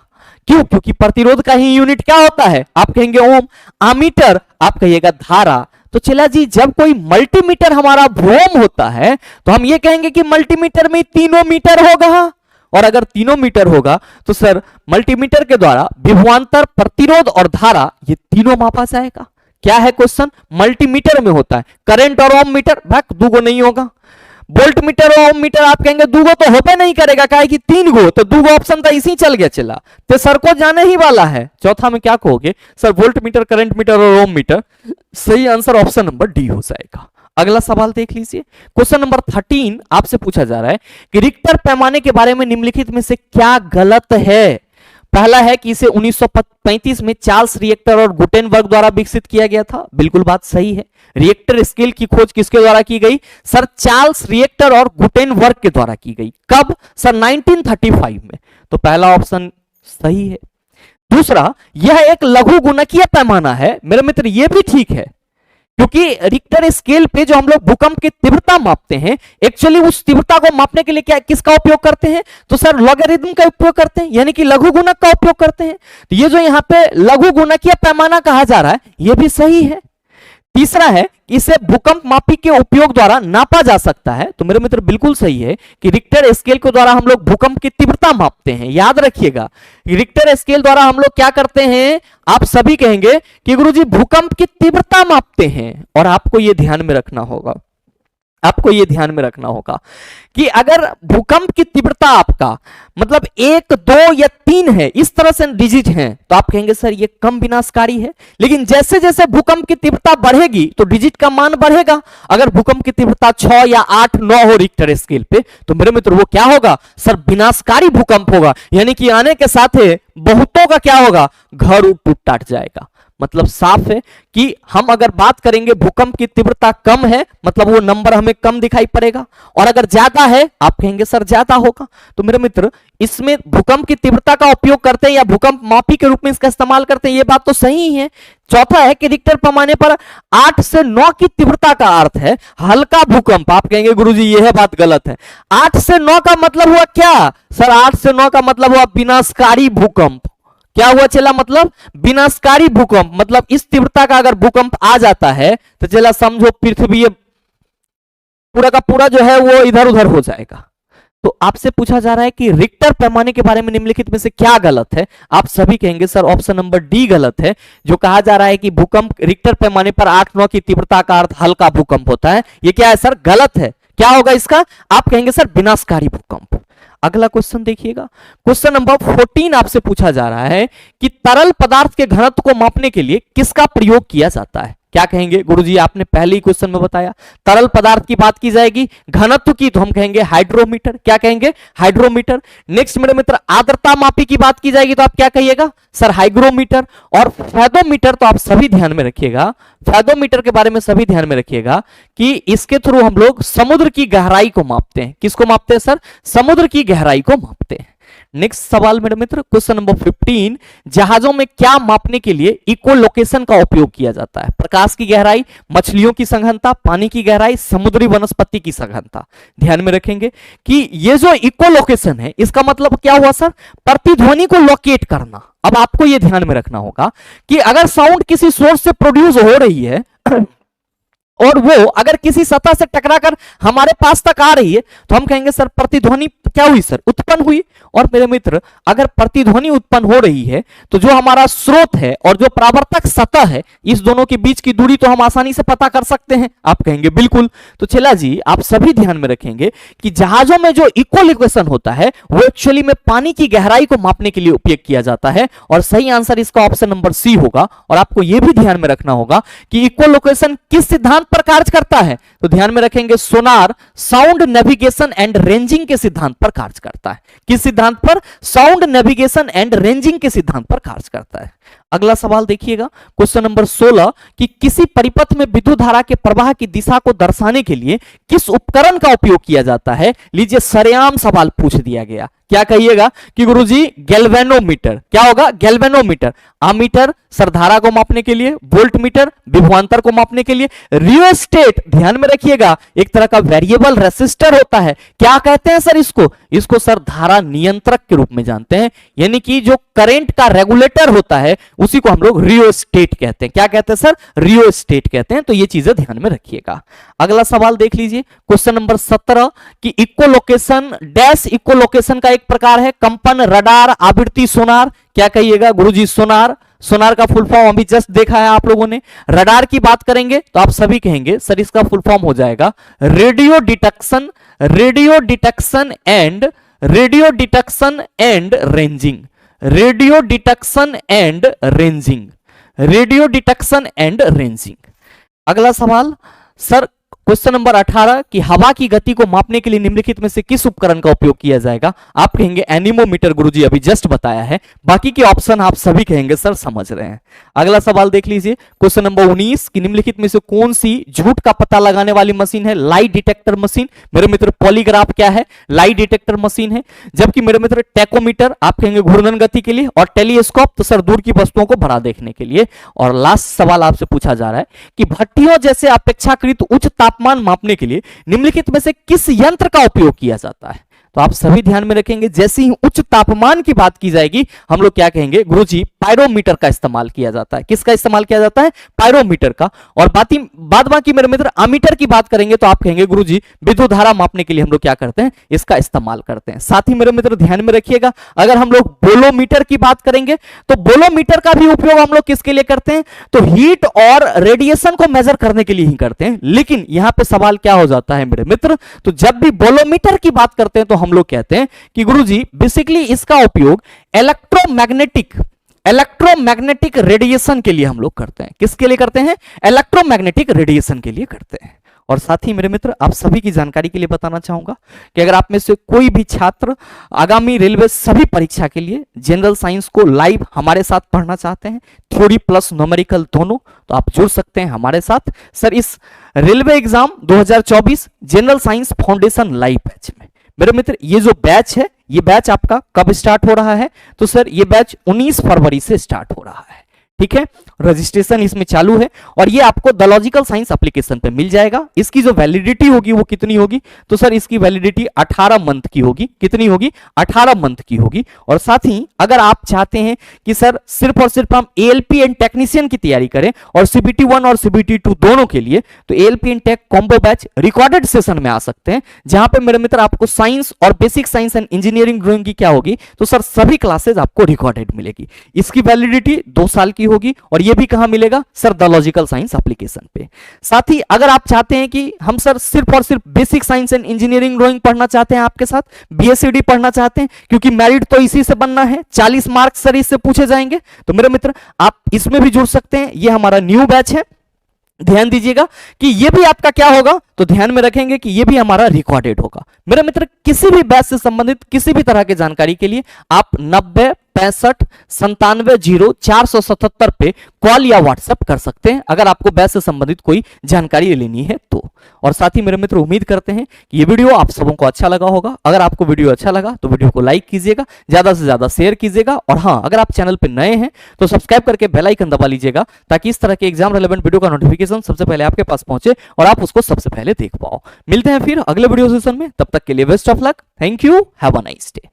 [SPEAKER 1] क्यों, क्योंकि प्रतिरोध का ही यूनिट क्या होता है, आप कहेंगे ओम। आमीटर, आप कहिएगा धारा। तो चला जी जब कोई मल्टीमीटर हमारा भोम होता है तो हम ये कहेंगे कि मल्टीमीटर में तीनों मीटर होगा, और अगर तीनों मीटर होगा तो सर मल्टीमीटर के द्वारा विभवांतर, प्रतिरोध और धारा ये तीनों मापा जाएगा। क्या है क्वेश्चन, मल्टीमीटर में होता है। करंट और ओम मीटर भाग दूगो नहीं होगा, वोल्ट मीटर और ओम मीटर आप कहेंगे दूगो तो होपे नहीं करेगा, काहे कि तीन गो, तो दूगो ऑप्शन तो इसी चल गया चला, तो सर को जाने ही वाला है। चौथा में क्या कहोगे sir, volt meter, current meter और ओम मीटर। सही आंसर ऑप्शन नंबर डी हो जाएगा। अगला सवाल देख लीजिए, क्वेश्चन नंबर 13 आपसे पूछा जा रहा है कि रिक्टर पैमाने के बारे में निम्नलिखित में से क्या गलत है। पहला है कि इसे 1935 में चार्ल्स रिएक्टर और गुटेनबर्ग द्वारा विकसित किया गया था, बिल्कुल बात सही है। रिएक्टर स्केल की खोज किसके द्वारा की गई, सर चार्ल्स रिएक्टर और गुटेनबर्ग के द्वारा की गई। कब, सर 1935 में, तो पहला ऑप्शन सही है। दूसरा, यह एक लघु गुणकीय पैमाना है, मेरे मित्र ये भी ठीक है, क्योंकि रिक्टर स्केल पे जो हम लोग भूकंप की तीव्रता मापते हैं, एक्चुअली उस तीव्रता को मापने के लिए क्या किसका उपयोग करते हैं, तो सर लॉगरिथम का उपयोग करते हैं, यानी कि लघु गुणक का उपयोग करते हैं। तो ये जो यहाँ पे लघु गुणकीय पैमाना कहा जा रहा है ये भी सही है। तीसरा है इसे भूकंप मापी के उपयोग द्वारा नापा जा सकता है, तो मेरे मित्र बिल्कुल सही है कि रिक्टर स्केल के द्वारा हम लोग भूकंप की तीव्रता मापते हैं। याद रखिएगा रिक्टर स्केल द्वारा हम लोग क्या करते हैं, आप सभी कहेंगे कि गुरुजी भूकंप की तीव्रता मापते हैं। और आपको यह ध्यान में रखना होगा, आपको यह ध्यान में रखना होगा कि अगर भूकंप की तीव्रता आपका मतलब 1, 2 या 3 है, इस तरह से डिजिट हैं, तो आप कहेंगे सर ये कम विनाशकारी है। लेकिन जैसे जैसे भूकंप की तीव्रता बढ़ेगी तो डिजिट का मान बढ़ेगा। अगर भूकंप की तीव्रता 6 या 8, 9 हो रिक्टर स्केल पे, तो मेरे मित्र वो क्या होगा सर, विनाशकारी भूकंप होगा, यानी कि आने के साथ बहुतों का क्या होगा, घर टूट टाट जाएगा। मतलब साफ है कि हम अगर बात करेंगे भूकंप की तीव्रता कम है, मतलब वो नंबर हमें कम दिखाई पड़ेगा, और अगर ज्यादा है आप कहेंगे सर ज्यादा होगा। तो मेरे मित्र इसमें भूकंप की तीव्रता का उपयोग करते हैं या भूकंप मापी के रूप में इसका इस्तेमाल करते हैं, ये बात तो सही है। चौथा है कि रिक्टर पैमाने पर 8 से 9 की तीव्रता का अर्थ है हल्का भूकंप। आप कहेंगे गुरुजी यह बात गलत है। 8 से 9 का मतलब हुआ क्या सर, 8 से 9 का मतलब हुआ विनाशकारी भूकंप। क्या हुआ चला, मतलब विनाशकारी भूकंप, मतलब इस तीव्रता का अगर भूकंप आ जाता है तो चला समझो पृथ्वी पूरा का पूरा जो है वो इधर उधर हो जाएगा। तो आपसे पूछा जा रहा है कि रिक्टर पैमाने के बारे में निम्नलिखित में से क्या गलत है। आप सभी कहेंगे सर ऑप्शन नंबर डी गलत है। जो कहा जा रहा है कि भूकंप रिक्टर पैमाने पर 8-9 की तीव्रता का अर्थ हल्का भूकंप होता है, ये क्या है सर, गलत है। क्या होगा इसका, आप कहेंगे सर विनाशकारी भूकंप। अगला क्वेश्चन देखिएगा, क्वेश्चन नंबर 14 आपसे पूछा जा रहा है कि तरल पदार्थ के घनत्व को मापने के लिए किसका प्रयोग किया जाता है। क्या कहेंगे गुरुजी, आपने पहले ही क्वेश्चन में बताया तरल पदार्थ की बात की जाएगी, घनत्व की तो हम कहेंगे हाइड्रोमीटर। क्या कहेंगे, हाइड्रोमीटर। नेक्स्ट मेरे मित्र आर्द्रता मापी की बात की जाएगी तो आप क्या कहिएगा सर, हाइग्रोमीटर। और फेदोमीटर तो आप सभी ध्यान में रखिएगा, फेदोमीटर के बारे में सभी ध्यान में रखिएगा कि इसके थ्रू हम लोग समुद्र की गहराई को मापते हैं। किसको मापते हैं सर, समुद्र की गहराई को मापते हैं। नेक्स्ट सवाल मेरे मित्र, क्वेश्चन नंबर 15, जहाजों में क्या मापने के लिए इकोलोकेशन का उपयोग किया जाता है? प्रकाश की गहराई, मछलियों की सघनता, पानी की गहराई, समुद्री वनस्पति की सघनता। ध्यान में रखेंगे कि ये जो इकोलोकेशन है इसका मतलब क्या हुआ सर? प्रतिध्वनि को लोकेट करना। अब आपको यह ध्यान में रखना होगा कि अगर साउंड किसी सोर्स से प्रोड्यूस हो रही है और वो अगर किसी सतह से टकराकर हमारे पास तक आ रही है तो हम कहेंगे सर प्रतिध्वनि क्या हुई सर? उत्पन्न हुई। और मेरे मित्र अगर प्रतिध्वनि उत्पन्न हो रही है तो जो हमारा स्रोत है और जो परावर्तक सतह है इस दोनों के बीच की दूरी तो हम आसानी से पता कर सकते हैं। आप कहेंगे बिल्कुल। तो चला जी, आप सभी ध्यान में रखेंगे कि जहाजों में जो इकोलोकेशन होता है वो एक्चुअली में पानी की गहराई को मापने के लिए उपयोग किया जाता है और सही आंसर इसका ऑप्शन नंबर सी होगा। और आपको यह भी ध्यान में रखना होगा कि इकोलोकेशन किस सिद्धांत पर कार्य करता है? तो ध्यान में रखेंगे sonar sound navigation and ranging के सिद्धांत पर कार्य करता है। किस सिद्धांत पर? साउंड नेविगेशन एंड रेंजिंग के सिद्धांत पर कार्य करता है। अगला सवाल देखिएगा, क्वेश्चन नंबर 16, कि किसी परिपथ में विद्युत धारा के प्रवाह की दिशा को दर्शाने के लिए किस उपकरण का उपयोग किया जाता है? लीजिए सरेआम सवाल पूछ दिया गया। क्या कहिएगा कि गुरुजी गैल्वेनोमीटर। क्या होगा? गैल्वेनोमीटर। आमीटर सर धारा को मापने के लिए, वोल्ट मीटर विभवांतर को मापने के लिए, रियोस्टेट ध्यान में रखिएगा एक तरह का वेरिएबल रेसिस्टर होता है। क्या कहते हैं सर इसको? इसको सर धारा नियंत्रक के रूप में जानते हैं, यानी कि जो करंट का रेगुलेटर होता है उसी को हम लोग रियोस्टेट कहते हैं। क्या कहते हैं सर? रियोस्टेट कहते हैं। तो ये चीजें ध्यान में रखिएगा। अगला सवाल देख लीजिए, क्वेश्चन नंबर 17, कि इकोलोकेशन डैश इकोलोकेशन का एक प्रकार है कंपन, रडार, आवृत्ति, सोनार। क्या कहिएगा गुरुजी? सोनार। सोनार का फुल फॉर्म अभी जस्ट देखा है आप लोगों ने। रडार की बात करेंगे तो आप सभी कहेंगे सर इसका फुल फॉर्म हो जाएगा radio detection, radio detection and ranging, radio detection and ranging, radio detection and ranging. अगला सवाल सर क्वेश्चन नंबर 18, कि हवा की गति को मापने के लिए निम्नलिखित में से किस उपकरण का उपयोग किया जाएगा? आप कहेंगे एनीमोमीटर गुरुजी अभी जस्ट बताया है। बाकी के ऑप्शन आप सभी कहेंगे सर समझ रहे हैं। अगला सवाल देख लीजिए, क्वेश्चन नंबर 19, कि निम्नलिखित में से कौन सी झूठ का पता लगाने वाली मशीन है? Lie detector machine. मेरे मित्र पॉलीग्राफ क्या है? लाई डिटेक्टर मशीन है। जबकि मेरे मित्र टेकोमीटर आप कहेंगे घूर्णन गति के लिए, और टेलीस्कोप तो सर दूर की वस्तुओं को बड़ा देखने के लिए। और लास्ट सवाल आपसे पूछा जा रहा है कि भट्टियों जैसे अपेक्षाकृत उच्च तापमान मापने के लिए निम्नलिखित में से किस यंत्र का उपयोग किया जाता है? तो आप सभी ध्यान में रखेंगे जैसे ही उच्च तापमान की बात की जाएगी हम लोग क्या कहेंगे गुरुजी? पायरोमीटर का इस्तेमाल किया जाता है। किसका इस्तेमाल किया जाता है? पायरोमीटर का। और बाद बाकी मेरे मित्र अमीटर की बात करेंगे तो आप कहेंगे गुरुजी विद्युत धारा मापने के लिए हम लोग क्या करते हैं? इसका इस्तेमाल करते हैं। साथ ही मेरे मित्र ध्यान में रखिएगा अगर हम लोग बोलोमीटर की बात करेंगे तो बोलोमीटर का भी उपयोग हम लोग किसके लिए करते हैं? तो हीट और रेडिएशन को मेजर करने के लिए ही करते हैं। लेकिन यहां पे सवाल क्या हो जाता है मेरे मित्र? तो जब भी बोलोमीटर की बात करते हैं तो हम लोग कहते हैं कि गुरुजी बेसिकली इसका उपयोग इलेक्ट्रोमैग्नेटिक रेडिएशन के लिए हम लोग करते हैं। किसके लिए करते हैं? इलेक्ट्रोमैग्नेटिक रेडिएशन के लिए करते हैं। और साथ ही मेरे मित्र आप सभी की जानकारी के लिए बताना चाहूंगा कि अगर आप में से कोई भी छात्र आगामी रेलवे सभी परीक्षा के लिए जनरल साइंस को लाइव हमारे साथ पढ़ना चाहते हैं, थ्योरी प्लस न्यूमेरिकल दोनों, तो आप जुड़ सकते हैं हमारे साथ सर इस railway exam 2024 general science foundation live batch में। मेरे मित्र ये जो बैच है ये बैच आपका कब स्टार्ट हो रहा है? तो सर ये बैच 19 फरवरी से स्टार्ट हो रहा है। ठीक है, रजिस्ट्रेशन इसमें चालू है और ये आपको द लॉजिकल साइंस एप्लीकेशन पे मिल जाएगा। इसकी जो वैलिडिटी होगी वो कितनी होगी? तो सर इसकी वैलिडिटी 18 मंथ की होगी। कितनी होगी? 18 मंथ की होगी। और साथ ही अगर आप चाहते हैं कि सर सिर्फ और सिर्फ हम एएलपी एंड टेक्नीशियन की तैयारी करें और सीबीटी 1 और सीबीटी 2 दोनों के लिए, तो ALP and tech combo batch recorded session में आ सकते हैं, जहां पे मेरे मित्र आपको साइंस और basic science and engineering drawing की क्या होगी? तो सर सभी क्लासेज आपको रिकॉर्डेड मिलेगी। इसकी वैलिडिटी 2 साल की होगी और ये भी कहां मिलेगा? Sir the logical science application पे। साथ ही अगर आप चाहते हैं कि हम सर सिर्फ और सिर्फ basic science and engineering drawing पढ़ना चाहते हैं आपके साथ, बीएससीडी पढ़ना चाहते हैं, क्योंकि मेरिट तो इसी से बनना है, 40 मार्क्स सर इससे पूछे जाएंगे, तो मेरे मित्र आप इसमें भी जुड़ सकते हैं। ये हमारा न्यू बैच है। ध्यान दीजिएगा कि ये भी आपका क्या होगा? तो ध्यान में रखेंगे कि ये भी हमारा रिकॉर्डेड होगा। मेरे मित्र किसी भी बैच से संबंधित किसी भी तरह की जानकारी के लिए आप 90 65970477 पे कॉल या व्हाट्सएप कर सकते हैं अगर आपको बैच से संबंधित कोई जानकारी लेनी है तो। और साथ ही मेरे मित्र उम्मीद करते हैं कि ये वीडियो आप सबों को अच्छा लगा होगा। अगर आपको वीडियो अच्छा लगा तो वीडियो को लाइक कीजिएगा, ज्यादा से ज्यादा शेयर कीजिएगा, और हाँ, अगर आप चैनल पर नए हैं तो सब्सक्राइब करके बेल आइकन दबा लीजिएगा ताकि इस तरह के एग्जाम रेलेवेंट वीडियो का नोटिफिकेशन सबसे पहले आपके पास पहुंचे और आप उसको सबसे पहले देख पाओ। मिलते हैं फिर अगले वीडियो सेशन में, तब तक के लिए best of luck. Thank you, have a nice day.